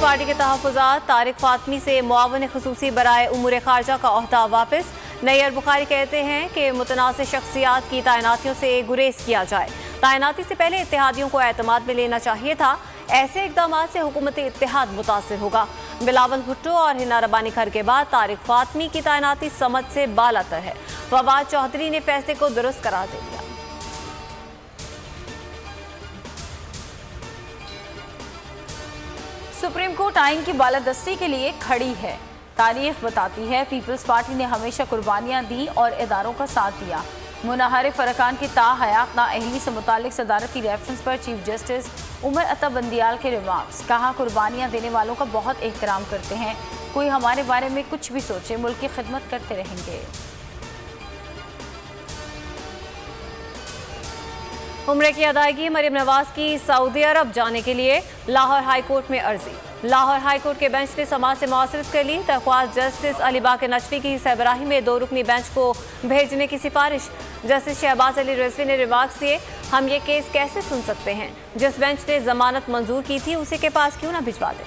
Party के तहफ़्फ़ुज़ात, तारिक फातमी से मुआवन ख़ुसूसी बराए उमूर ख़ारजा का ओहदा वापस। नैयर बुखारी कहते हैं कि मुतनाज़िर शख्सियात की तैनातियों से गुरेज किया जाए। तैनाती से पहले इत्तेहादियों को एतमाद में लेना चाहिए था। ऐसे इक़दाम से हुकूमती इत्तेहाद मुतासिर होगा। बिलावल भुट्टो और हिना रब्बानी खर के बाद तारिक फातमी की तैनाती समझ से बालातर है। फवाद चौधरी ने फैसले को दुरुस्त करार दे दिया। सुप्रीम कोर्ट आइन की बालादस्ती के लिए खड़ी है। तारीख बताती है पीपल्स पार्टी ने हमेशा कुर्बानियां दी और इदारों का साथ दिया। मुनहरिफ फ़रकान की ताहयात नाअहली से मुतालिक सदारती रेफरेंस पर चीफ जस्टिस उमर अता बंदियाल के रिमार्क्स। कहा, कुर्बानियां देने वालों का बहुत एहतराम करते हैं। कोई हमारे बारे में कुछ भी सोचे, मुल्क की खिदमत करते रहेंगे। उम्रे की अदायगी मरियम नवाज की सऊदी अरब जाने के लिए लाहौर हाई कोर्ट में अर्जी। लाहौर हाई कोर्ट के बेंच ने समाज से मुआसरत कर ली। दरख्वास्त जस्टिस अली बाकर नजफी की सरबराही में 2 रुकनी बेंच को भेजने की सिफारिश। जस्टिस शहबाज अली रिजवी ने रिमार्क्स दिए, हम ये केस कैसे सुन सकते हैं? जिस बेंच ने जमानत मंजूर की थी उसी के पास क्यों ना भिजवा दें।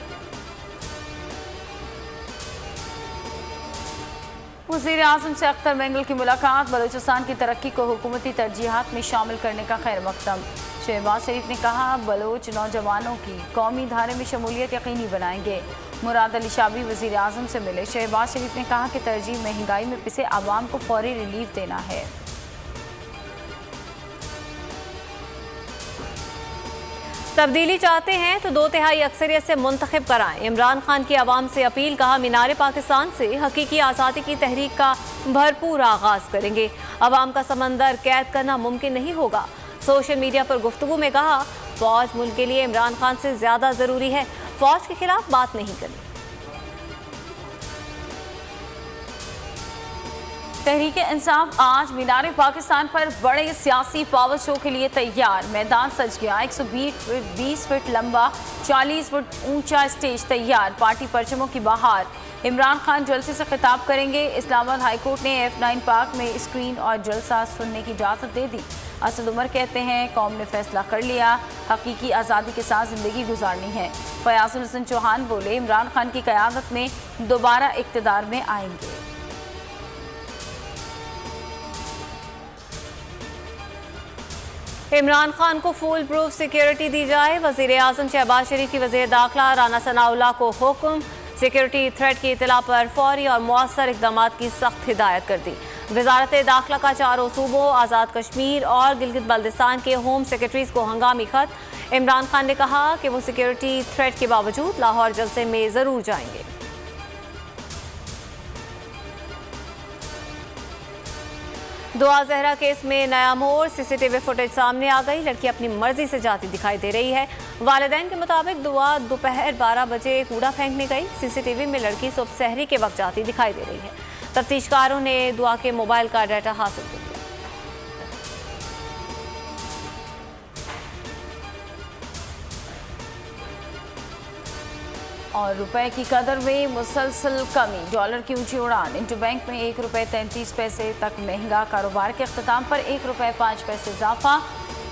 वज़ीर आज़म से अख्तर मेंगल की मुलाकात। बलूचिस्तान की तरक्की को हुकूमती तरजीहात में शामिल करने का खैर मकदम। शहबाज शरीफ ने कहा, बलोच नौजवानों की कौमी धारे में शमूलियत यकीनी बनाएंगे। मुराद अली शाबी वज़ीर आज़म से मिले। शहबाज शरीफ ने कहा कि तरजीह महंगाई में पिसे आवाम को फौरी रिलीफ देना है। तब्दीली चाहते हैं तो 2/3 अक्सरियत से मुंतखब कराएं। इमरान खान की आवाम से अपील। कहा, मीनार पाकिस्तान से हकीकी आज़ादी की तहरीक का भरपूर आगाज करेंगे। अवाम का समंदर कैद करना मुमकिन नहीं होगा। सोशल मीडिया पर गुफ्तगू में कहा, फौज मुल्क के लिए इमरान खान से ज्यादा जरूरी है। फौज के खिलाफ बात नहीं करनी। तहरीक इंसाफ आज मीनार पाकिस्तान पर बड़े सियासी पावर शो के लिए तैयार। मैदान सज गया। 120 फीट लंबा, 40 फुट ऊंचा स्टेज तैयार। पार्टी परचमों की बहार। इमरान खान जलसे से खिताब करेंगे। इस्लामाबाद हाई कोर्ट ने F9 पार्क में स्क्रीन और जलसा सुनने की इजाज़त दे दी। असद उमर कहते हैं, कौम ने फैसला कर लिया, हकीकी आज़ादी के साथ ज़िंदगी गुजारनी है। फयाजुल हसन चौहान बोले, इमरान खान की क़यादत में दोबारा इक़्तिदार में आएंगे। इमरान खान को फुल प्रूफ सिक्योरिटी दी जाए। वज़ीर आज़म शहबाज शरीफ की वज़ीर दाखिला राना सनाउल्लाह को हुक्म। सिक्योरिटी थ्रेट की इतला पर फौरी और मौसर इक़दाम की सख्त हिदायत कर दी। वज़ारत दाखिला का 4 सूबों, आज़ाद कश्मीर और गिलगित बल्दिस्तान के होम सेक्रेटरीज को हंगामी खत। इमरान खान ने कहा कि वो सिक्योरिटी थ्रेट के बावजूद लाहौर जलसे में ज़रूर जाएंगे। दुआ जहरा केस में नया मोड़। CCTV फुटेज सामने आ गई। लड़की अपनी मर्जी से जाती दिखाई दे रही है। वालिदैन के मुताबिक दुआ दोपहर 12 बजे कूड़ा फेंकने गई। CCTV में लड़की सुबह सहरी के वक्त जाती दिखाई दे रही है। तफ्तीशकारों ने दुआ के मोबाइल का डाटा हासिल कर लिया। और रुपए की कदर में मुसलसल कमी। डॉलर की ऊंची उड़ान। इंटरबैंक में ₹1.33 तक महंगा। कारोबार के अख्ताम पर ₹1.05 इजाफा।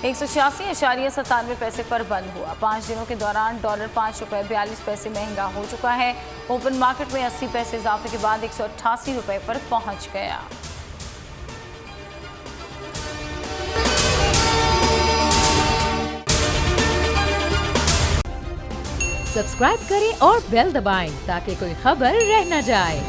186.97 पर बंद हुआ। 5 दिनों के दौरान डॉलर ₹5.42 महंगा हो चुका है। ओपन मार्केट में 80 पैसे इजाफे के बाद ₹188 पर पहुंच गया। सब्सक्राइब करें और बेल दबाएं ताकि कोई खबर रह न जाए।